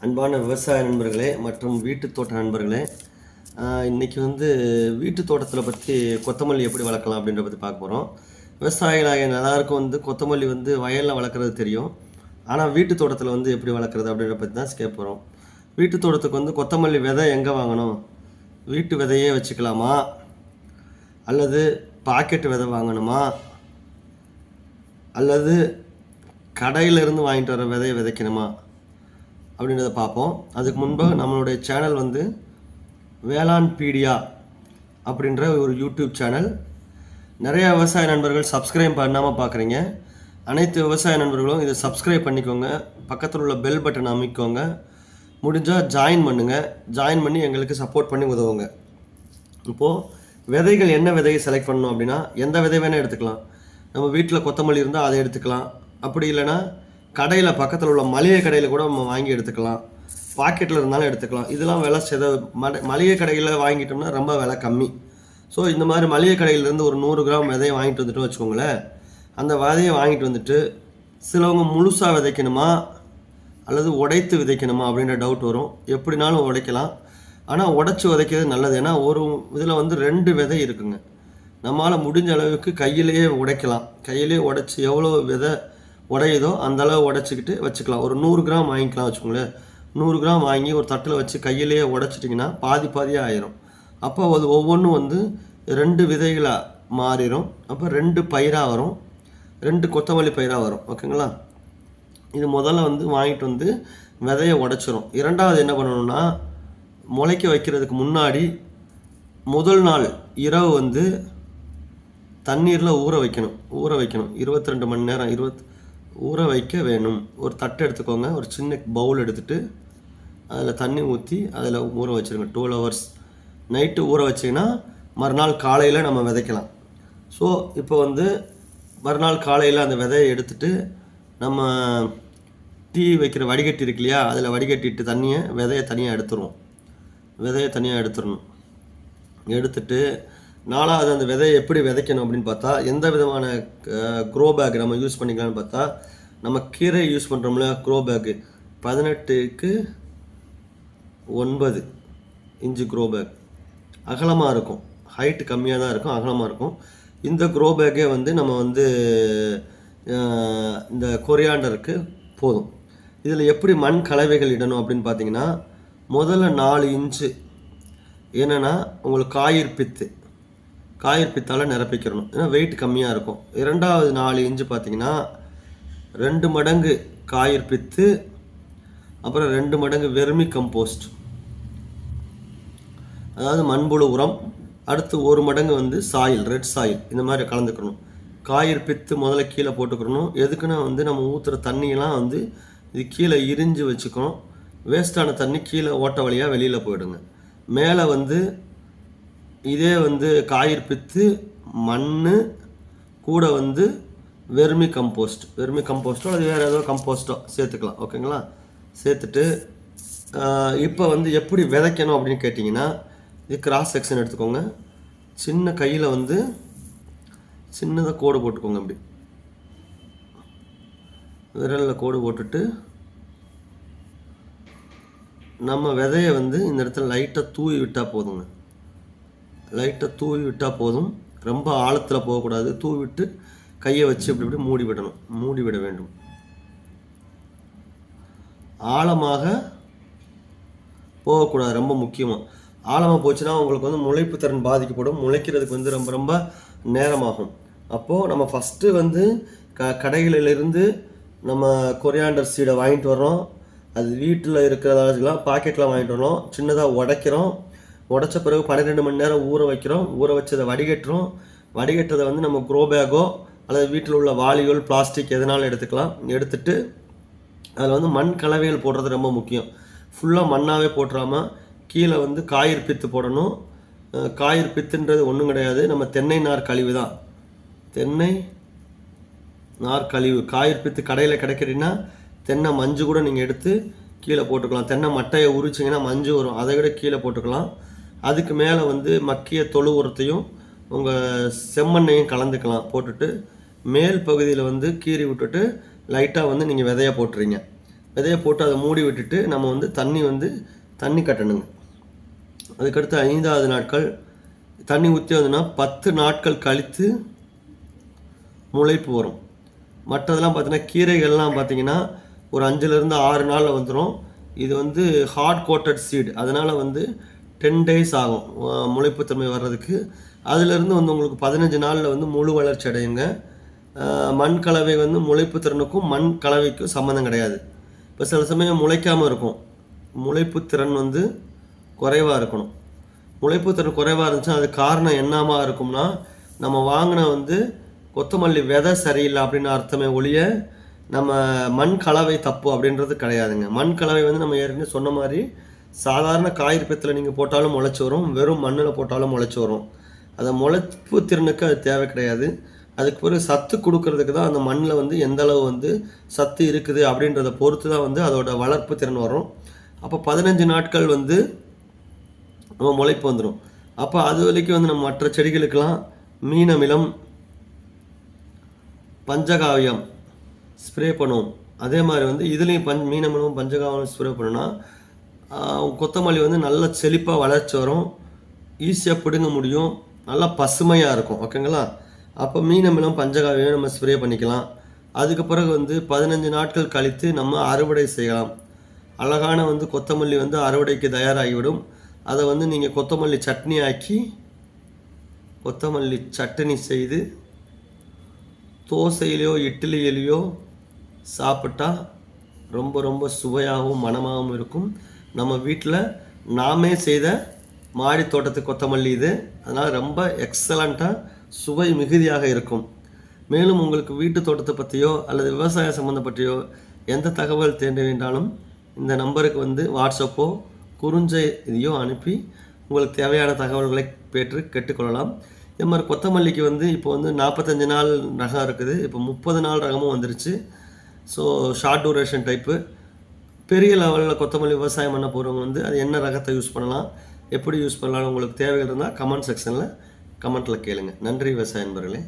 அன்பான விவசாய நண்பர்களே மற்றும் வீட்டு தோட்ட நண்பர்களே, இன்றைக்கி வீட்டு தோட்டத்தில் பற்றி கொத்தமல்லி எப்படி வளர்க்கலாம் அப்படின்றத பற்றி பார்க்க போகிறோம். விவசாயிகளாகிய எல்லாருக்கும் கொத்தமல்லி வயலில் வளர்க்குறது தெரியும். ஆனால் வீட்டு தோட்டத்தில் எப்படி வளர்க்குறது அப்படின்றத பற்றி தான் கேட்க போகிறோம். வீட்டு தோட்டத்துக்கு கொத்தமல்லி விதை எங்கே வாங்கணும்? வீட்டு விதையே வச்சுக்கலாமா, அல்லது பாக்கெட் விதை வாங்கணுமா, அல்லது கடையிலிருந்து வாங்கிட்டு வர விதையை விதைக்கணுமா அப்படின்றத பார்ப்போம். அதுக்கு முன்பு நம்மளுடைய சேனல் வேளாண் பீடியா அப்படின்ற ஒரு யூடியூப் சேனல். நிறையா விவசாய நண்பர்கள் சப்ஸ்கிரைப் பண்ணாமல் பார்க்குறீங்க. அனைத்து விவசாய நண்பர்களும் இதை சப்ஸ்கிரைப் பண்ணிக்கோங்க. பக்கத்தில் உள்ள பெல் பட்டன் அமைக்கோங்க. முடிஞ்சால் ஜாயின் பண்ணுங்கள். ஜாயின் பண்ணி எங்களுக்கு சப்போர்ட் பண்ணி உதவுங்க. இப்போது விதைகள் என்ன விதையை செலக்ட் பண்ணணும் அப்படின்னா, எந்த விதை வேணால் எடுத்துக்கலாம். நம்ம வீட்டில் கொத்தமல்லி இருந்தால் அதை எடுத்துக்கலாம். அப்படி இல்லைன்னா கடையில் பக்கத்தில் உள்ள மளிகை கடையில் கூட நம்ம வாங்கி எடுத்துக்கலாம். பாக்கெட்டில் இருந்தாலும் எடுத்துக்கலாம். இதெல்லாம் விலை மளிகை கடையில் வாங்கிட்டோம்னா ரொம்ப விலை கம்மி. ஸோ இந்த மாதிரி மளிகை கடையிலேருந்து ஒரு 100 கிராம் விதையை வாங்கிட்டு வந்துட்டு வச்சுக்கோங்களேன். அந்த விதையை வாங்கிட்டு வந்துட்டு சிலவங்க முழுசாக விதைக்கணுமா அல்லது உடைத்து விதைக்கணுமா அப்படின்ற டவுட் வரும். எப்படினாலும் உடைக்கலாம். ஆனால் உடைச்சி விதைக்கிறது நல்லது. ஏன்னா ஒரு இதில் 2 விதை இருக்குங்க. நம்மளால் முடிஞ்ச அளவுக்கு கையிலேயே உடைக்கலாம். கையிலேயே உடைச்சி எவ்வளோ விதை உடையுதோ அந்தளவு உடைச்சிக்கிட்டு வச்சுக்கலாம். ஒரு 100 கிராம் வாங்கிக்கலாம் வச்சுக்கோங்களேன். 100 கிராம் வாங்கி ஒரு தட்டில் வச்சு கையிலேயே உடைச்சிட்டிங்கன்னா பாதியாக ஆயிரும். அப்போ அது ஒவ்வொன்றும் 2 விதைகளாக மாறிடும். அப்போ 2 பயிராக வரும். 2 கொத்தமல்லி பயிராக வரும். ஓகேங்களா? இது முதல்ல வாங்கிட்டு விதையை உடைச்சிரும். இரண்டாவது என்ன பண்ணணும்னா, முளைக்க வைக்கிறதுக்கு முன்னாடி முதல் நாள் இரவு தண்ணீரில் ஊற வைக்கணும். 22 மணி நேரம் ஊற வைக்க வேணும். ஒரு தட்டு எடுத்துக்கோங்க. ஒரு சின்ன பவுல் எடுத்துகிட்டு அதில் தண்ணி ஊற்றி அதில் ஊற வச்சுருங்க. 12 ஹவர்ஸ் நைட்டு ஊற வச்சிங்கன்னா மறுநாள் காலையில் நம்ம விதைக்கலாம். ஸோ இப்போ மறுநாள் காலையில் அந்த விதையை எடுத்துகிட்டு நம்ம டீ வைக்கிற வடிகட்டி இருக்கு இல்லையா, அதில் வடிகட்டிட்டு விதையை தனியாக எடுத்துடணும். எடுத்துட்டு நாலாவது அந்த விதையை எப்படி விதைக்கணும் அப்படின்னு பார்த்தா, எந்த விதமான க்ரோ பேக் நம்ம யூஸ் பண்ணிக்கலாம்னு பார்த்தா, நம்ம கீரை யூஸ் பண்ணுறோம்ல grow bag 18x9 inch grow bag அகலமாக இருக்கும். ஹைட்டு கம்மியாக தான் இருக்கும், அகலமாக இருக்கும். இந்த க்ரோ பேக்கே நம்ம இந்த கொரியாண்டருக்கு போதும். இதில் எப்படி மண் கலவைகள் இடணும் அப்படின்னு பார்த்தீங்கன்னா, முதல்ல 4 இன்ச்சு என்னென்னா உங்களுக்கு காயிர் பித்தால் நிரப்பிக்கிறணும். ஏன்னா வெயிட் கம்மியாக இருக்கும். இரண்டாவது 4 இன்ச்சு பார்த்தீங்கன்னா 2 மடங்கு காயிர் பித்து, அப்புறம் 2 மடங்கு வெர்மி கம்போஸ்ட், அதாவது மண்புழு உரம். அடுத்து 1 மடங்கு சாயில், ரெட் சாயில், இந்த மாதிரி கலந்துக்கணும். காயிர் பித்து முதல்ல கீழே போட்டுக்கணும். எதுக்குன்னா நம்ம ஊற்றுற தண்ணியெல்லாம் இது கீழே இரிஞ்சு வச்சுக்கணும். வேஸ்டான தண்ணி கீழே ஓட்ட வழியாக வெளியில் போயிடுங்க. மேலே இதே காயிர் பித்து, மண் கூட வெர்மி கம்போஸ்ட்டோ அது வேறு ஏதோ கம்போஸ்ட்டோ சேர்த்துக்கலாம். ஓகேங்களா? சேர்த்துட்டு இப்போ எப்படி விதைக்கணும் அப்படின்னு கேட்டிங்கன்னா, இது கிராஸ் செக்ஷன் எடுத்துக்கோங்க. சின்ன கையில் சின்னதாக கோடு போட்டுக்கோங்க. அப்படி விரலில் கோடு போட்டுட்டு நம்ம விதையை இந்த இடத்துல லைட்டாக தூவி விட்டால் போதும். ரொம்ப ஆழத்தில் போகக்கூடாது. தூவி விட்டு கையை வச்சு இப்படி மூடி விட வேண்டும். ஆழமாக போகக்கூடாது, ரொம்ப முக்கியமாக. ஆழமாக போச்சுன்னா உங்களுக்கு முளைப்பு திறன் பாதிக்கப்படும். முளைக்கிறதுக்கு ரொம்ப ரொம்ப நேரமாகும். அப்போது நம்ம ஃபஸ்ட்டு கடைகளிலிருந்து நம்ம கொரியாண்டர் சீடை வாங்கிட்டு வர்றோம். அது வீட்டில் இருக்கிறதாலாம் பாக்கெட்டில் வாங்கிட்டு வரோம். சின்னதாக உடைக்கிறோம். உடைச்ச பிறகு 12 மணி நேரம் ஊற வைக்கிறோம். ஊற வச்சதை வடிகட்டுறதை நம்ம க்ரோ பேக்கோ அல்லது வீட்டில் உள்ள வாளிகள், பிளாஸ்டிக் எதனாலும் எடுத்துக்கலாம். எடுத்துட்டு அதில் மண் கலவைகள் போடுறது ரொம்ப முக்கியம். ஃபுல்லாக மண்ணாகவே போட்டுறாமல் கீழே காயிர் பித்து போடணும். காயிர் பித்துன்றது ஒன்றும் கிடையாது, நம்ம தென்னை நார் கழிவு தான். தென்னை நார் கழிவு காயிர் பித்து கடையில் கிடைக்கிறீங்கன்னா தென்னை மஞ்சு கூட நீங்கள் எடுத்து கீழே போட்டுக்கலாம். தென்னை மட்டையை உரிச்சிங்கன்னா மஞ்சு வரும், அதை விட கீழே போட்டுக்கலாம். அதுக்கு மேலே மக்கிய தொழு உரத்தையும் உங்கள் செம்மண்ணையும் கலந்துக்கலாம். போட்டுட்டு மேல் பகுதியில் கீறி விட்டுட்டு லைட்டாக நீங்கள் விதையாக போட்டுறீங்க. விதையை போட்டு அதை மூடி விட்டுட்டு நம்ம வந்து தண்ணி கட்டணுங்க. அதுக்கடுத்து 5வது நாட்கள் தண்ணி ஊற்றி வந்தோன்னா 10 நாட்கள் கழித்து முளைப்பு வரும். மற்றதெல்லாம் பார்த்தீங்கன்னா கீரைகள்லாம் பார்த்தீங்கன்னா ஒரு 5லேருந்து 6 நாளில் வந்துடும். இது வந்து ஹார்ட் கோட்டட் சீட், அதனால் வந்து 10 days ஆகும் முளைப்புத்தன்மை வர்றதுக்கு. அதிலிருந்து வந்து உங்களுக்கு 15 நாளில் வந்து முழு வளர்ச்சி அடையுங்க. மண் கலவை வந்து முளைப்பு திறனுக்கும் மண் கலவைக்கும் சம்மந்தம் கிடையாது. இப்போ சில சமயம் முளைக்காமல் இருக்கும், முளைப்பு திறன் வந்து குறைவாக இருக்கணும். முளைப்பு திறன் குறைவாக இருந்துச்சுன்னா அது காரணம் என்னமா இருக்கும்னா, நம்ம வாங்கின வந்து கொத்தமல்லி விதை சரியில்லை அப்படின்னு அர்த்தமே ஒழிய நம்ம மண் கலவை தப்பு அப்படின்றது கிடையாதுங்க. மண் கலவை வந்து நம்ம ஏற்கனவே சொன்ன மாதிரி சாதாரண காய்கறிப்பத்தில் நீங்கள் போட்டாலும் முளைச்சி வரும், வெறும் மண்ணில் போட்டாலும் முளைச்சி வரும். அதை முளைப்பு திறனுக்கு அது தேவை கிடையாது. அதுக்கு பிறகு சத்து கொடுக்கறதுக்கு தான் அந்த மண்ணில் வந்து எந்த அளவு வந்து சத்து இருக்குது அப்படின்றத பொறுத்து தான் வந்து அதோட வளர்ப்பு திறன் வரும். அப்போ 15 நாட்கள் வந்து நம்ம முளைப்பு வந்துடும். அப்போ அது வரைக்கும் வந்து நம்ம மற்ற செடிகளுக்கெல்லாம் மீன் அமிலம், பஞ்சகாவியம் ஸ்ப்ரே பண்ணுவோம். அதே மாதிரி வந்து இதுலேயும் மீன் அமிலம் பஞ்சகாவியம் ஸ்ப்ரே பண்ணுன்னா கொத்தமல்லி வந்து நல்ல செழிப்பாக வளர்ச்சி வரும், ஈஸியாக பிடுங்க முடியும், நல்லா பசுமையாக இருக்கும். ஓகேங்களா? அப்போ மீன் அமிலம் பஞ்சகாவியம் நம்ம ஸ்ப்ரே பண்ணிக்கலாம். அதுக்கு பிறகு வந்து 15 நாட்கள் கழித்து நம்ம அறுவடை செய்யலாம். அழகான வந்து கொத்தமல்லி வந்து அறுவடைக்கு தயாராகிவிடும். அதை வந்து நீங்கள் கொத்தமல்லி சட்னி ஆக்கி கொத்தமல்லி சட்னி செய்து தோசையிலையோ இட்லியிலையோ சாப்பிட்டா ரொம்ப ரொம்ப சுவையாகவும் மணமாகவும் இருக்கும். நம்ம வீட்டில் நாமே செய்த மாடி தோட்டத்து கொத்தமல்லி இது, அதனால் ரொம்ப எக்ஸலண்ட்டாக சுவை மிகுதியாக இருக்கும். மேலும் உங்களுக்கு வீட்டு தோட்டத்தை பற்றியோ அல்லது விவசாய சம்மந்தப்பற்றியோ எந்த தகவல் தேட வேண்டாலும் இந்த நம்பருக்கு வந்து வாட்ஸ்அப்போ குறுஞ்செய்தியோ அனுப்பி உங்களுக்கு தேவையான தகவல்களை பெற்று கேட்டுக்கொள்ளலாம். இதே மாதிரி கொத்தமல்லிக்கு வந்து இப்போ வந்து 45 நாள் ரகம் இருக்குது, இப்போ 30 நாள் ரகமும் வந்துருச்சு. So short duration type. பெரிய லெவலில் கொத்தமல்லி விவசாயம் பண்ண போகிறவங்க வந்து அது என்ன ரகத்தை யூஸ் பண்ணலாம், எப்படி யூஸ் பண்ணலாம், உங்களுக்கு தேவைகள் இருந்தால் கமெண்ட் செக்ஷனில் கமெண்ட்டில் கேளுங்க. நன்றி விவசாய நண்பர்களே.